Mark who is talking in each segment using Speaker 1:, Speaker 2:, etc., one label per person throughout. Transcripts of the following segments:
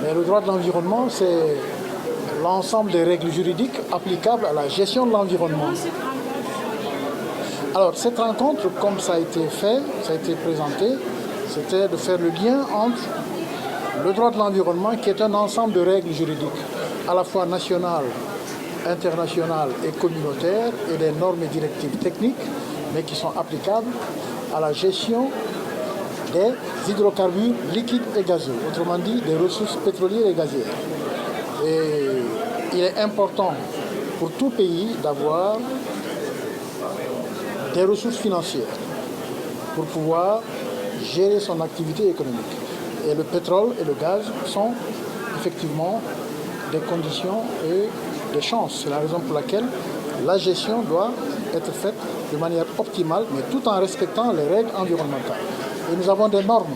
Speaker 1: Mais le droit de l'environnement, c'est l'ensemble des règles juridiques applicables à la gestion de l'environnement. Alors, cette rencontre, comme ça a été fait, ça a été présenté, c'était de faire le lien entre le droit de l'environnement, qui est un ensemble de règles juridiques, à la fois nationales, internationales et communautaires, et des normes et directives techniques, mais qui sont applicables à la gestion des hydrocarbures liquides et gazeux, autrement dit des ressources pétrolières et gazières. Et il est important pour tout pays d'avoir des ressources financières pour pouvoir gérer son activité économique. Et le pétrole et le gaz sont effectivement des conditions et des chances. C'est la raison pour laquelle la gestion doit être faite de manière optimale, mais tout en respectant les règles environnementales. Et nous avons des normes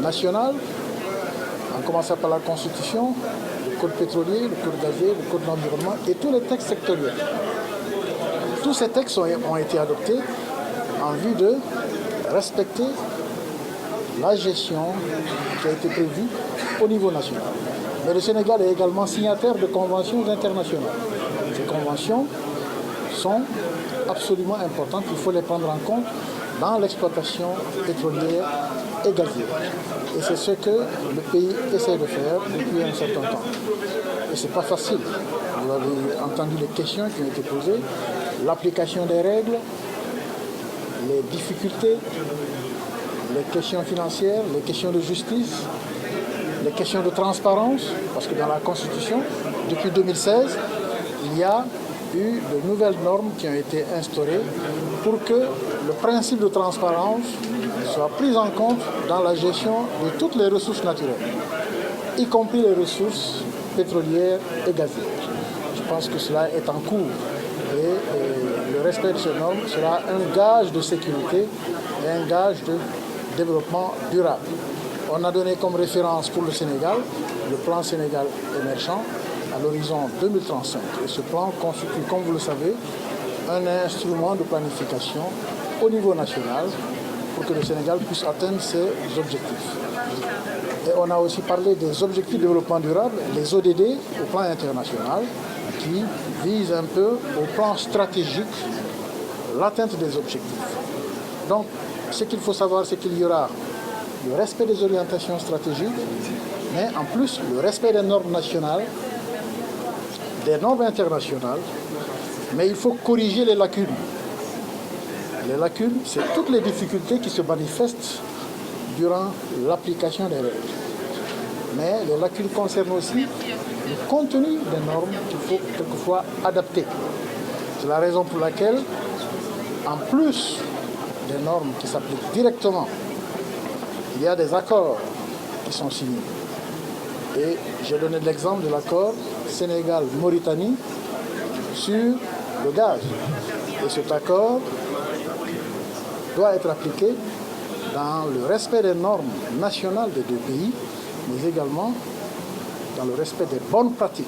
Speaker 1: nationales, en commençant par la Constitution, le Code pétrolier, le Code gazier, le Code de l'environnement et tous les textes sectoriels. Tous ces textes ont été adoptés en vue de respecter la gestion qui a été prévue au niveau national. Mais le Sénégal est également signataire de conventions internationales. Ces conventions sont absolument importantes, il faut les prendre en compte dans l'exploitation pétrolière et gazière. Et c'est ce que le pays essaie de faire depuis un certain temps. Et ce n'est pas facile. Vous avez entendu les questions qui ont été posées, l'application des règles, les difficultés, les questions financières, les questions de justice, les questions de transparence, parce que dans la Constitution, depuis 2016, il y a eu de nouvelles normes qui ont été instaurées pour que le principe de transparence soit pris en compte dans la gestion de toutes les ressources naturelles, y compris les ressources pétrolières et gazières. Je pense que cela est en cours et le respect de ces normes sera un gage de sécurité et un gage de développement durable. On a donné comme référence pour le Sénégal le plan Sénégal émergent à l'horizon 2035. Et ce plan constitue, comme vous le savez, un instrument de planification au niveau national pour que le Sénégal puisse atteindre ses objectifs. Et on a aussi parlé des objectifs de développement durable, les ODD, au plan international, qui visent un peu au plan stratégique l'atteinte des objectifs. Donc, ce qu'il faut savoir, c'est qu'il y aura le respect des orientations stratégiques, mais en plus le respect des normes nationales, des normes internationales, mais il faut corriger les lacunes. Les lacunes, c'est toutes les difficultés qui se manifestent durant l'application des règles. Mais les lacunes concernent aussi le contenu des normes qu'il faut quelquefois adapter. C'est la raison pour laquelle, en plus des normes qui s'appliquent directement, il y a des accords qui sont signés. Et j'ai donné l'exemple de l'accord Sénégal-Mauritanie sur le gaz. Et cet accord doit être appliqué dans le respect des normes nationales des deux pays, mais également dans le respect des bonnes pratiques.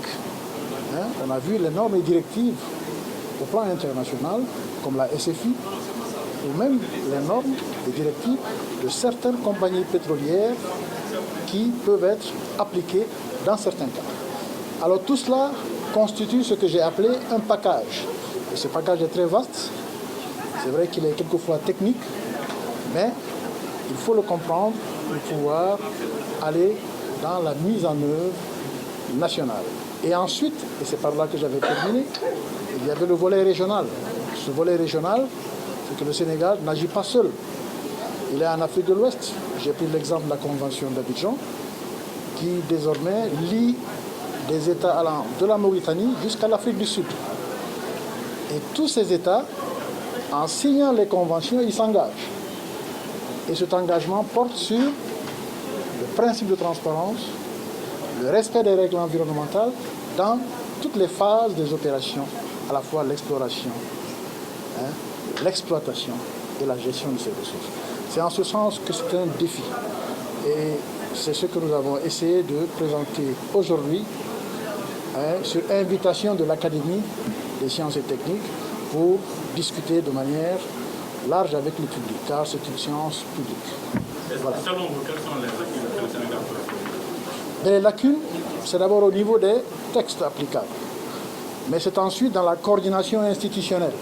Speaker 1: On a vu les normes et directives au plan international, comme la SFI, ou même les normes et directives de certaines compagnies pétrolières qui peuvent être appliquées dans certains cas. Alors tout cela constitue ce que j'ai appelé un package. Et ce package est très vaste. C'est vrai qu'il est quelquefois technique, mais il faut le comprendre pour pouvoir aller dans la mise en œuvre nationale. Et ensuite, et c'est par là que j'avais terminé, il y avait le volet régional. Ce volet régional, c'est que le Sénégal n'agit pas seul. Il est en Afrique de l'Ouest. J'ai pris l'exemple de la Convention d'Abidjan, qui désormais lie des États allant de la Mauritanie jusqu'à l'Afrique du Sud. Et tous ces États, en signant les conventions, ils s'engagent. Et cet engagement porte sur le principe de transparence, le respect des règles environnementales dans toutes les phases des opérations, à la fois l'exploration, l'exploitation et la gestion de ces ressources. C'est en ce sens que c'est un défi. Et c'est ce que nous avons essayé de présenter aujourd'hui sur invitation de l'Académie des sciences et techniques pour discuter de manière large avec le public, car c'est une science publique.
Speaker 2: Voilà. Selon vous, quels sont les acquis que le Sénégal peut faire?
Speaker 1: Mais les lacunes, c'est d'abord au niveau des textes applicables. Mais c'est ensuite dans la coordination institutionnelle.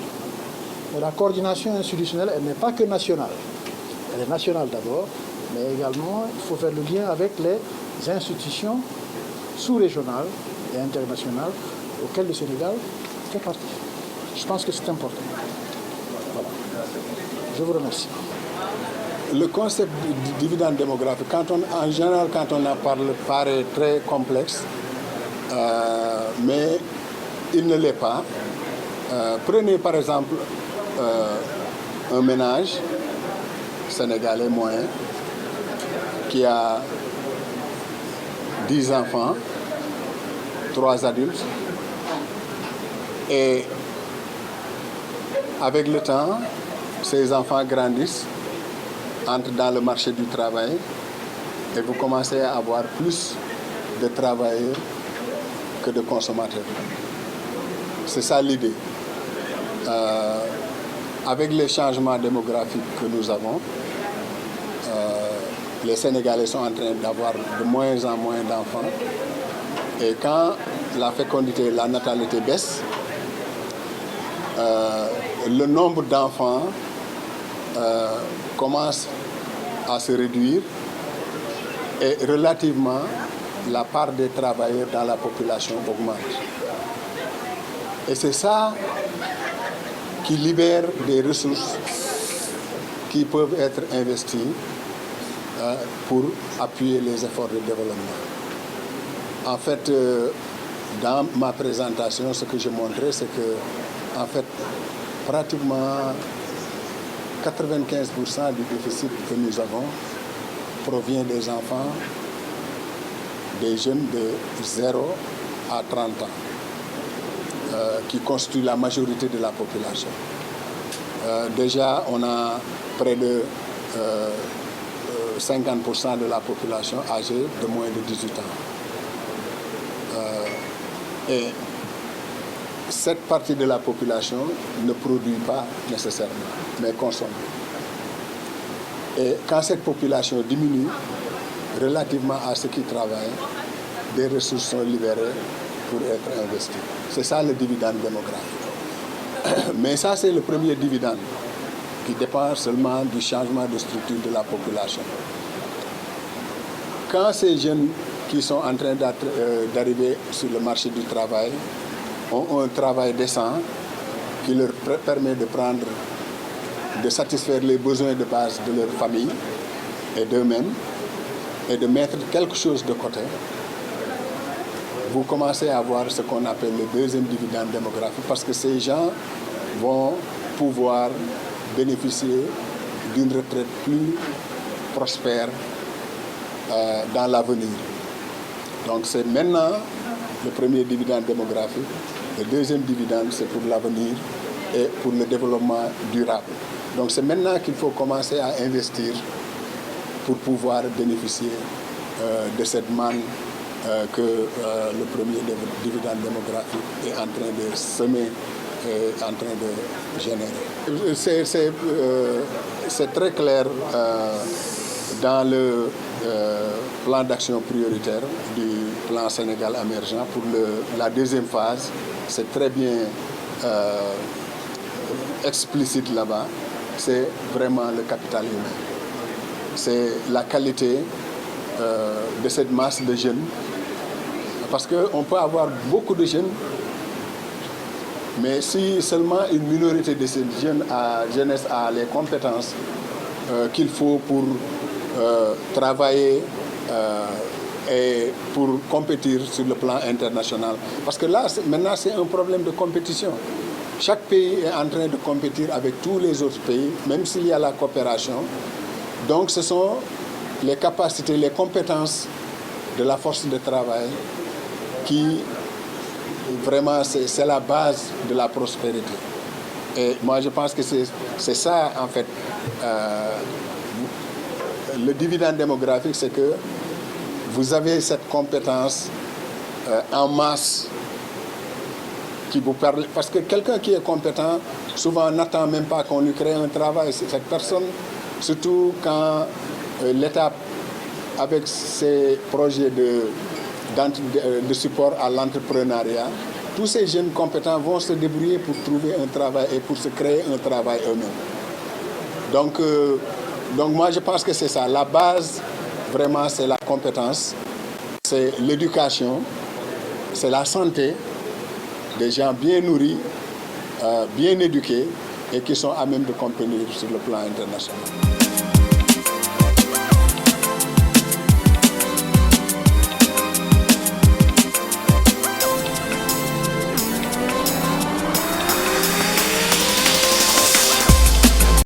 Speaker 1: Et la coordination institutionnelle, elle n'est pas que nationale. Elle est nationale d'abord, mais également, il faut faire le lien avec les institutions sous-régionales et internationales auxquelles le Sénégal fait partie. Je pense que c'est important. Voilà. Je vous remercie.
Speaker 2: Le concept du dividende démographique, en général, quand on en parle, paraît très complexe, mais il ne l'est pas. Prenez par exemple un ménage sénégalais moyen qui a 10 enfants, 3 adultes, et avec le temps, ces enfants grandissent, entrent dans le marché du travail et vous commencez à avoir plus de travailleurs que de consommateurs. C'est ça l'idée. Avec les changements démographiques que nous avons, les Sénégalais sont en train d'avoir de moins en moins d'enfants. Et quand la fécondité, la natalité baisse, le nombre d'enfants commence à se réduire et relativement la part des travailleurs dans la population augmente. Et c'est ça qui libère des ressources qui peuvent être investies pour appuyer les efforts de développement. En fait, dans ma présentation, ce que j'ai montré, c'est que, en fait, pratiquement 95% du déficit que nous avons provient des enfants, des jeunes de 0 à 30 ans, qui constituent la majorité de la population. Déjà, on a près de 50% de la population âgée de moins de 18 ans. Et cette partie de la population ne produit pas nécessairement, mais consomme. Et quand cette population diminue, relativement à ceux qui travaillent, des ressources sont libérées pour être investies. C'est ça le dividende démographique. Mais ça, c'est le premier dividende qui dépend seulement du changement de structure de la population. Quand ces jeunes qui sont en train d'arriver sur le marché du travail ont un travail décent qui leur permet de satisfaire les besoins de base de leur famille et d'eux-mêmes et de mettre quelque chose de côté, vous commencez à avoir ce qu'on appelle le deuxième dividende démographique parce que ces gens vont pouvoir bénéficier d'une retraite plus prospère dans l'avenir. Donc c'est maintenant le premier dividende démographique. Le deuxième dividende, c'est pour l'avenir et pour le développement durable. Donc c'est maintenant qu'il faut commencer à investir pour pouvoir bénéficier de cette manne que le premier dividende démographique est en train de semer, en train de générer. C'est très clair dans le plan d'action prioritaire du plan Sénégal émergent pour la deuxième phase. C'est très bien explicite là-bas. C'est vraiment le capital humain. C'est la qualité de cette masse de jeunes. Parce qu'on peut avoir beaucoup de jeunes, mais si seulement une minorité de ces jeunesse a les compétences qu'il faut pour travailler et pour compétir sur le plan international. Parce que là, maintenant, c'est un problème de compétition. Chaque pays est en train de compétir avec tous les autres pays, même s'il y a la coopération. Donc, ce sont les capacités, les compétences de la force de travail qui, vraiment, c'est la base de la prospérité. Et moi, je pense que c'est ça, en fait, le dividende démographique, c'est que vous avez cette compétence en masse qui vous permet... Parce que quelqu'un qui est compétent, souvent n'attend même pas qu'on lui crée un travail. Cette personne, surtout quand l'État avec ces projets de support à l'entrepreneuriat, tous ces jeunes compétents vont se débrouiller pour trouver un travail et pour se créer un travail eux-mêmes. Donc moi, je pense que c'est ça. La base, vraiment, c'est la compétence, c'est l'éducation, c'est la santé, des gens bien nourris, bien éduqués et qui sont à même de compétir sur le plan international.